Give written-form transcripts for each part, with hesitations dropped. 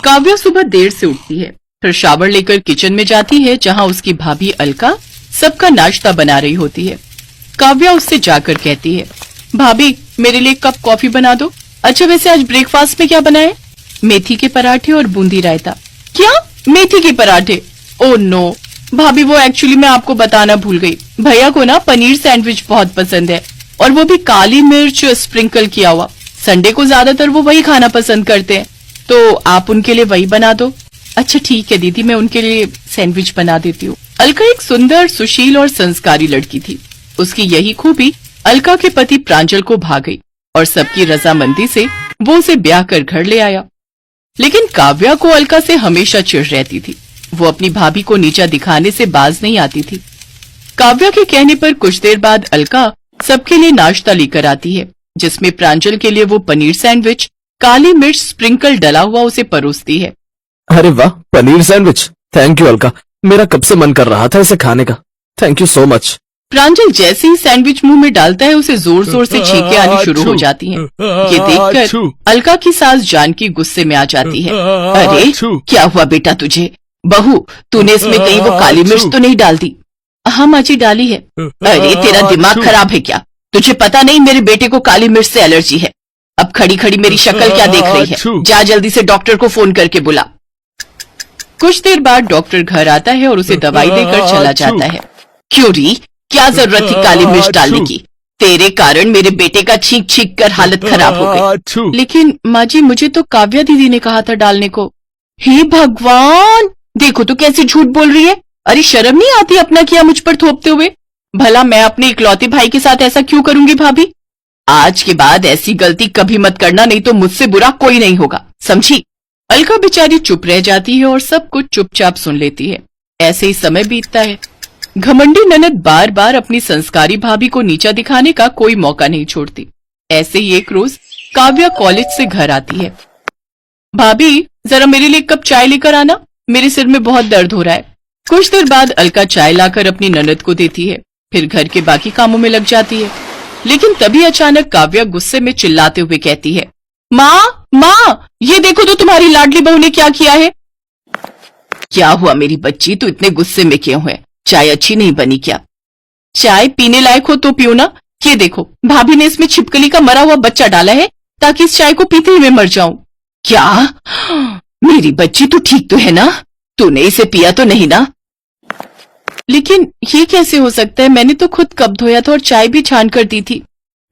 काव्या सुबह देर से उठती है, फिर शावर लेकर किचन में जाती है जहां उसकी भाभी अलका सबका नाश्ता बना रही होती है। काव्या उससे जाकर कहती है, भाभी मेरे लिए एक कप कॉफी बना दो। अच्छा वैसे आज ब्रेकफास्ट में क्या बनाए? मेथी के पराठे और बूंदी रायता। क्या? मेथी के पराठे? ओह नो भाभी, वो एक्चुअली मैं आपको बताना भूल गई। भैया को ना पनीर सैंडविच बहुत पसंद है, और वो भी काली मिर्च स्प्रिंकल किया हुआ। संडे को ज्यादातर वो वही खाना पसंद करते हैं, तो आप उनके लिए वही बना दो। अच्छा ठीक है दीदी, मैं उनके लिए सैंडविच बना देती हूँ। अलका एक सुंदर, सुशील और संस्कारी लड़की थी। उसकी यही खूबी अलका के पति प्रांजल को भा गई और सबकी रजामंदी से वो उसे ब्याह कर घर ले आया। लेकिन काव्या को अलका से हमेशा चिढ़ रहती थी। वो अपनी भाभी को नीचा दिखाने से बाज नहीं आती थी। काव्या के कहने पर कुछ देर बाद अलका सबके लिए नाश्ता लेकर आती है, जिसमें प्रांजल के लिए वो पनीर सैंडविच काली मिर्च स्प्रिंकल डला हुआ उसे परोसती है। अरे वाह, paneer sandwich, thank you Alka, मेरा कब से मन कर रहा था इसे खाने का, थैंक यू सो मच। प्रांजल जैसे ही सैंडविच मुंह में डालता है उसे जोर जोर से छींके आनी शुरू हो जाती हैं। ये देखकर अलका की सास जानकी गुस्से में आ जाती है। अरे क्या हुआ बेटा तुझे? बहू तूने इसमें कहीं वो काली मिर्च तो नहीं डाल दी? हाँ माँ जी डाली है। अरे तेरा दिमाग खराब है क्या? तुझे पता नहीं मेरे बेटे को काली मिर्च से एलर्जी है। अब खड़ी खड़ी मेरी शक्ल क्या देख रही है? जा जल्दी से डॉक्टर को फोन करके बुला। कुछ देर बाद डॉक्टर घर आता है और उसे दवाई देकर चला जाता है। क्यों री, क्या जरूरत थी काली मिर्च डालने की? तेरे कारण मेरे बेटे का छींक छींक कर हालत खराब हो गई। लेकिन माँ जी मुझे तो काव्या दीदी ने कहा था डालने को। हे भगवान, देखो तो कैसे झूठ बोल रही है। अरे शर्म नहीं आती अपना किया मुझ पर थोपते हुए? भला मैं अपने इकलौते भाई के साथ ऐसा क्यों करूंगी भाभी? आज के बाद ऐसी गलती कभी मत करना, नहीं तो मुझसे बुरा कोई नहीं होगा, समझी? अलका बेचारी चुप रह जाती है और सब कुछ चुपचाप सुन लेती है। ऐसे ही समय बीतता है। घमंडी ननद बार बार अपनी संस्कारी भाभी को नीचा दिखाने का कोई मौका नहीं छोड़ती। ऐसे ही एक रोज काव्या कॉलेज से घर आती है। भाभी जरा मेरे लिए एक कप चाय लेकर आना, मेरे सिर में बहुत दर्द हो रहा है। कुछ देर बाद अलका चाय लाकर अपनी ननद को देती है, फिर घर के बाकी कामों में लग जाती है। लेकिन तभी अचानक काव्या गुस्से में चिल्लाते हुए कहती है, माँ माँ ये देखो तो तुम्हारी लाडली बहू ने क्या किया है। क्या हुआ मेरी बच्ची, तू इतने गुस्से में क्यों है? चाय अच्छी नहीं बनी क्या? चाय पीने लायक हो तो पियो ना। ये देखो भाभी ने इसमें छिपकली का मरा हुआ बच्चा डाला है ताकि इस चाय को पीते ही मैं मर जाऊं। क्या? मेरी बच्ची तू ठीक तो है ना? तूने इसे पिया तो नहीं ना? लेकिन ये कैसे हो सकता है? मैंने तो खुद कप धोया था और चाय भी छान कर दी थी।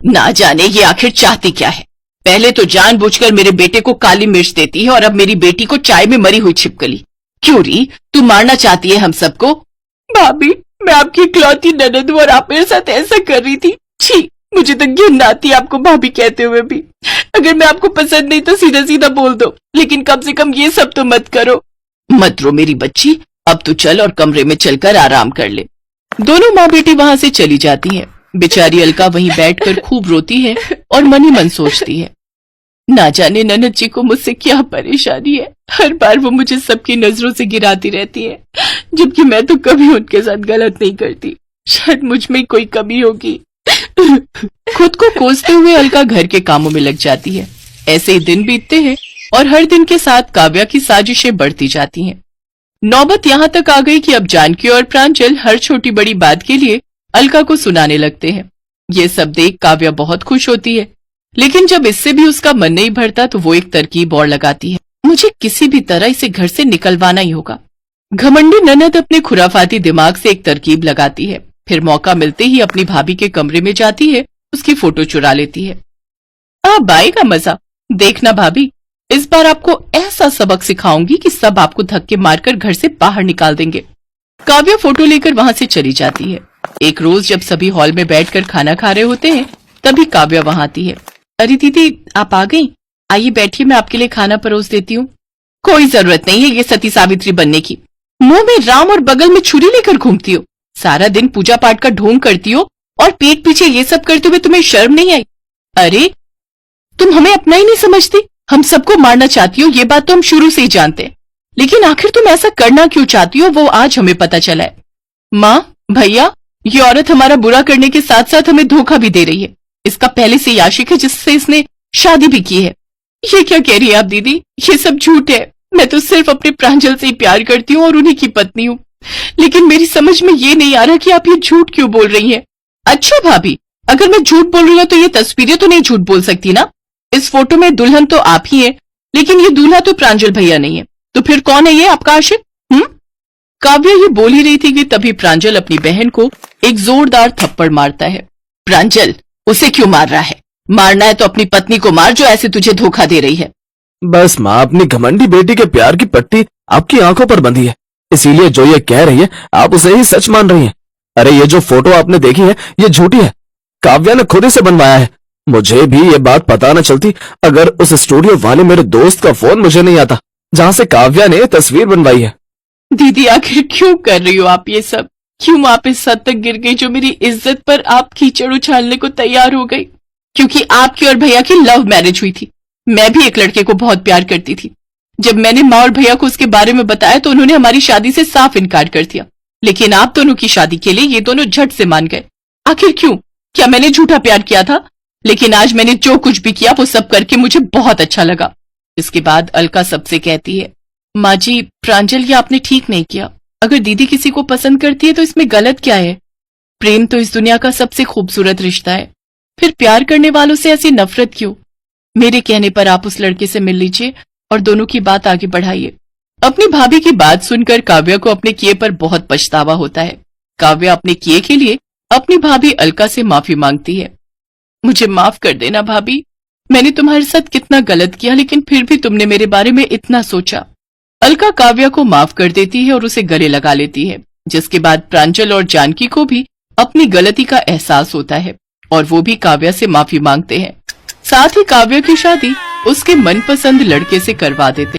ना जाने ये आखिर चाहती क्या है। पहले तो जानबूझकर मेरे बेटे को काली मिर्च देती है और अब मेरी बेटी को चाय में मरी हुई छिपकली। क्यों री, तू मारना चाहती है हम सबको? भाभी मैं आपकी इकलौती ननद हूं और आप मेरे साथ ऐसा कर रही थी। छी, मुझे तो घिन आती है आपको भाभी कहते हुए भी। अगर मैं आपको पसंद नहीं तो सीधा सीधा बोल दो, लेकिन कम से कम ये सब तो मत करो। मत रो मेरी बच्ची, अब तू चल और कमरे में चलकर आराम कर ले। दोनों माँ बेटी वहां से चली जाती हैं। बेचारी अलका वहीं बैठकर खूब रोती है और मन ही मन सोचती है, ना जाने ननद जी को मुझसे क्या परेशानी है। हर बार वो मुझे सबकी नजरों से गिराती रहती है, जबकि मैं तो कभी उनके साथ गलत नहीं करती। शायद मुझ में कोई कमी होगी। खुद को कोसते हुए अलका घर के कामों में लग जाती है। ऐसे ही दिन बीतते हैं और हर दिन के साथ काव्या की साजिशें बढ़ती जाती हैं। नौबत यहाँ तक आ गई कि अब जानकी और प्रांजल हर छोटी बड़ी बात के लिए अलका को सुनाने लगते हैं। ये सब देख काव्या बहुत खुश होती है, लेकिन जब इससे भी उसका मन नहीं भरता तो वो एक तरकीब और लगाती है। मुझे किसी भी तरह इसे घर से निकलवाना ही होगा। घमंडी ननद अपने खुराफाती दिमाग से एक तरकीब लगाती है, फिर मौका मिलते ही अपनी भाभी के कमरे में जाती है, उसकी फोटो चुरा लेती है। अब आएगा मजा, देखना भाभी, इस बार आपको ऐसा सबक सिखाऊंगी कि सब आपको धक्के मारकर घर से बाहर निकाल देंगे। काव्या फोटो लेकर वहां से चली जाती है। एक रोज जब सभी हॉल में बैठकर खाना खा रहे होते हैं, तभी काव्या वहां आती है। अरे दीदी आप आ गई, आइए बैठिए, मैं आपके लिए खाना परोस देती हूँ। कोई जरूरत नहीं है ये सती सावित्री बनने की। मुंह में राम और बगल में छुरी लेकर घूमती हो, सारा दिन पूजा पाठ का ढोंग करती हो और पीठ पीछे ये सब करते हुए तुम्हें शर्म नहीं आई? अरे तुम हमें अपना ही नहीं समझती। हम सबको मारना चाहती हो, ये बात तो हम शुरू से ही जानते हैं, लेकिन आखिर तुम ऐसा करना क्यों चाहती हो वो आज हमें पता चला है। माँ भैया, ये औरत हमारा बुरा करने के साथ साथ हमें धोखा भी दे रही है। इसका पहले से ही आशिक है जिससे इसने शादी भी की है। ये क्या कह रही है आप दीदी? ये सब झूठ है, मैं तो सिर्फ अपने प्रांजल से ही प्यार करती हूँ और उन्हीं की पत्नी हूँ, लेकिन मेरी समझ में ये नहीं आ रहा कि आप ये झूठ क्यों बोल रही हैं। अच्छा भाभी, अगर मैं झूठ बोल रही हूँ तो ये तस्वीरें तो नहीं झूठ बोल सकती ना। इस फोटो में दुल्हन तो आप ही है, लेकिन ये दूल्हा तो प्रांजल भैया नहीं है, तो फिर कौन है ये आपका आशिक? काव्या ये बोल ही रही थी कि तभी प्रांजल अपनी बहन को एक जोरदार थप्पड़ मारता है। प्रांजल, उसे क्यों मार रहा है? मारना है तो अपनी पत्नी को मार जो ऐसे तुझे धोखा दे रही है। बस माँ, अपनी घमंडी बेटी के प्यार की पट्टी आपकी आंखों पर बंधी है, इसीलिए जो ये कह रही है आप उसे ही सच मान रही हैं। अरे ये जो फोटो आपने देखी है ये झूठी है, काव्या ने खुद इसे बनवाया है। मुझे भी ये बात पता न चलती अगर उस स्टूडियो वाले मेरे दोस्त का फोन मुझे नहीं आता जहाँ से काव्या ने तस्वीर बनवाई है। दीदी, आखिर क्यों कर रही हो आप ये सब? क्यों आप इस हद तक गिर गई जो मेरी इज्जत पर आप कीचड़ उछालने को तैयार हो गई? क्योंकि आपकी और भैया की लव मैरिज हुई थी। मैं भी एक लड़के को बहुत प्यार करती थी। जब मैंने माँ और भैया को उसके बारे में बताया तो उन्होंने हमारी शादी से साफ इनकार कर दिया, लेकिन आप दोनों की शादी के लिए ये दोनों झट से मान गए। आखिर क्यों? क्या मैंने झूठा प्यार किया था? लेकिन आज मैंने जो कुछ भी किया वो सब करके मुझे बहुत अच्छा लगा। इसके बाद अलका सबसे कहती है, माँ जी, प्रांजल, ये आपने ठीक नहीं किया। अगर दीदी किसी को पसंद करती है तो इसमें गलत क्या है? प्रेम तो इस दुनिया का सबसे खूबसूरत रिश्ता है, फिर प्यार करने वालों से ऐसी नफरत क्यों? मेरे कहने पर आप उस लड़के से मिल लीजिए और दोनों की बात आगे बढ़ाइए। अपनी भाभी की बात सुनकर काव्या को अपने किए पर बहुत पछतावा होता है। काव्या अपने किए के लिए अपनी भाभी अलका से माफी मांगती है। मुझे माफ कर देना भाभी, मैंने तुम्हारे साथ कितना गलत किया, लेकिन फिर भी तुमने मेरे बारे में इतना सोचा। अलका काव्या को माफ कर देती है और उसे गले लगा लेती है, जिसके बाद प्रांजल और जानकी को भी अपनी गलती का एहसास होता है और वो भी काव्या से माफी मांगते हैं। साथ ही काव्या की शादी उसके मनपसंद लड़के से करवा देते।